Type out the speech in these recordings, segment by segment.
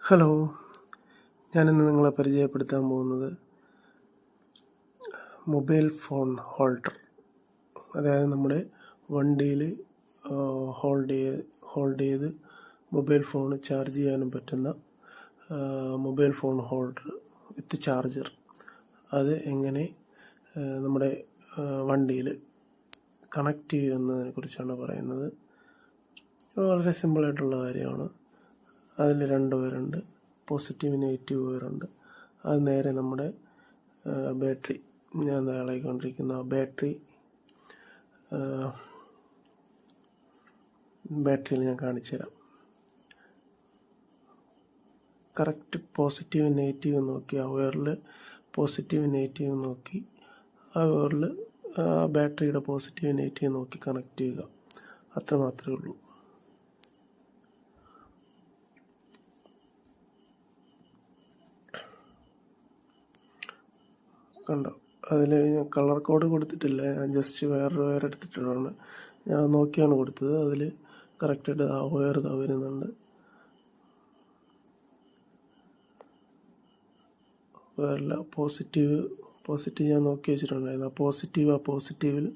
Hello, ഞാനിന്ന് നിങ്ങളെ പരിചയപ്പെടുത്താൻ പോകുന്നത് മൊബൈൽ ഫോൺ ഹോൾഡർ. അതായത് നമ്മുടെ വണ്ടിയിൽ ഹോൾഡ് ചെയ്ത് മൊബൈൽ ഫോൺ ചാർജ് ചെയ്യാനും പറ്റുന്ന മൊബൈൽ ഫോൺ ഹോൾഡർ വിത്ത് ചാർജർ. അത് എങ്ങനെ നമ്മുടെ വണ്ടിയിൽ കണക്ട് ചെയ്യുന്നതിനെ കുറിച്ചാണ് പറയുന്നത്. വളരെ സിമ്പിളായിട്ടുള്ള കാര്യമാണ്. അതിൽ 2 വയറുണ്ട്, പോസിറ്റീവ് നെഗറ്റീവ് വയറുണ്ട്. അത് നേരെ നമ്മുടെ ബാറ്ററി, ഞാൻ ഇളകിക്കൊണ്ടിരിക്കുന്ന ബാറ്ററിയിൽ ഞാൻ കാണിച്ചു തരാം. കറക്റ്റ് പോസിറ്റീവ് നെഗറ്റീവ് നോക്കി, ആ വയറിൽ പോസിറ്റീവ് നെഗറ്റീവ് നോക്കി, ആ വയറിൽ ബാറ്ററിയുടെ പോസിറ്റീവ് നെഗറ്റീവ് നോക്കി കണക്ട് ചെയ്യുക. അത്ര മാത്രമേ ഉള്ളൂ. കണ്ടോ, അതിൽ ഞാൻ കളർ കോഡ് കൊടുത്തിട്ടില്ല. ഞാൻ ജസ്റ്റ് വേറൊരു വയർ എടുത്തിട്ടാണ് ഞാൻ നോക്കിയാണ് കൊടുത്തത്. അതിൽ കറക്റ്റായിട്ട് ആ വയർ വരുന്നുണ്ട്. വയറില്ല പോസിറ്റീവ് ഞാൻ നോക്കി വെച്ചിട്ടുണ്ടായിരുന്നു. ആ പോസിറ്റീവിൽ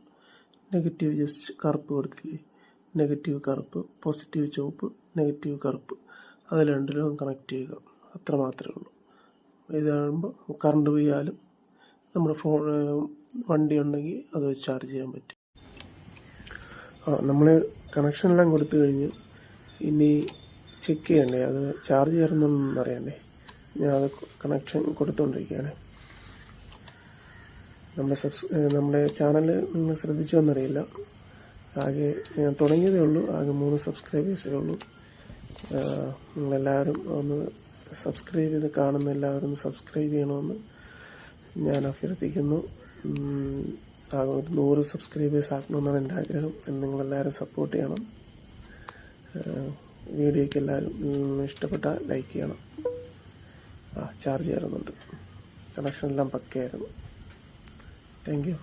നെഗറ്റീവ് ജസ്റ്റ് കറുപ്പ് കൊടുത്തില്ലേ, നെഗറ്റീവ് കറുപ്പ്, പോസിറ്റീവ് ചുവപ്പ്, നെഗറ്റീവ് കറുപ്പ്, അത് രണ്ടിലും കണക്ട് ചെയ്യുക. അത്ര മാത്രമേ ഉള്ളൂ. ഇതാകുമ്പോൾ കറണ്ട് പോയാലും നമ്മുടെ വണ്ടി ഉണ്ടെങ്കിൽ അത് വെച്ച് ചാർജ് ചെയ്യാൻ പറ്റും. നമ്മൾ കണക്ഷനെല്ലാം കൊടുത്തു കഴിഞ്ഞ് ഇനി ചെക്ക് ചെയ്യണ്ടേ, അത് ചാർജ് ചെയ്യാറുണ്ടെന്ന് അറിയണ്ടേ. ഞാൻ അത് കണക്ഷൻ കൊടുത്തുകൊണ്ടിരിക്കുകയാണ്. നമ്മുടെ ചാനൽ നിങ്ങൾ ശ്രദ്ധിച്ചോ എന്നറിയില്ല. ആകെ ഞാൻ തുടങ്ങിയതേ ഉള്ളൂ. ആകെ 3 സബ്സ്ക്രൈബേഴ്സേ ഉള്ളൂ. നിങ്ങളെല്ലാവരും ഒന്ന് സബ്സ്ക്രൈബ് ചെയ്ത് കാണുന്ന എല്ലാവരും സബ്സ്ക്രൈബ് ചെയ്യണമെന്ന് ഞാൻ അഭ്യർത്ഥിക്കുന്നു. 100 സബ്സ്ക്രൈബേഴ്സ് ആക്കണമെന്നാണ് എൻ്റെ ആഗ്രഹം. നിങ്ങളെല്ലാവരും സപ്പോർട്ട് ചെയ്യണം. വീഡിയോയ്ക്ക് എല്ലാവരും ഇഷ്ടപ്പെട്ടാൽ ലൈക്ക് ചെയ്യണം. ചാർജ് ചെയ്യുന്നുണ്ട്, കണക്ഷനെല്ലാം പക്കയായിരുന്നു. Thank you.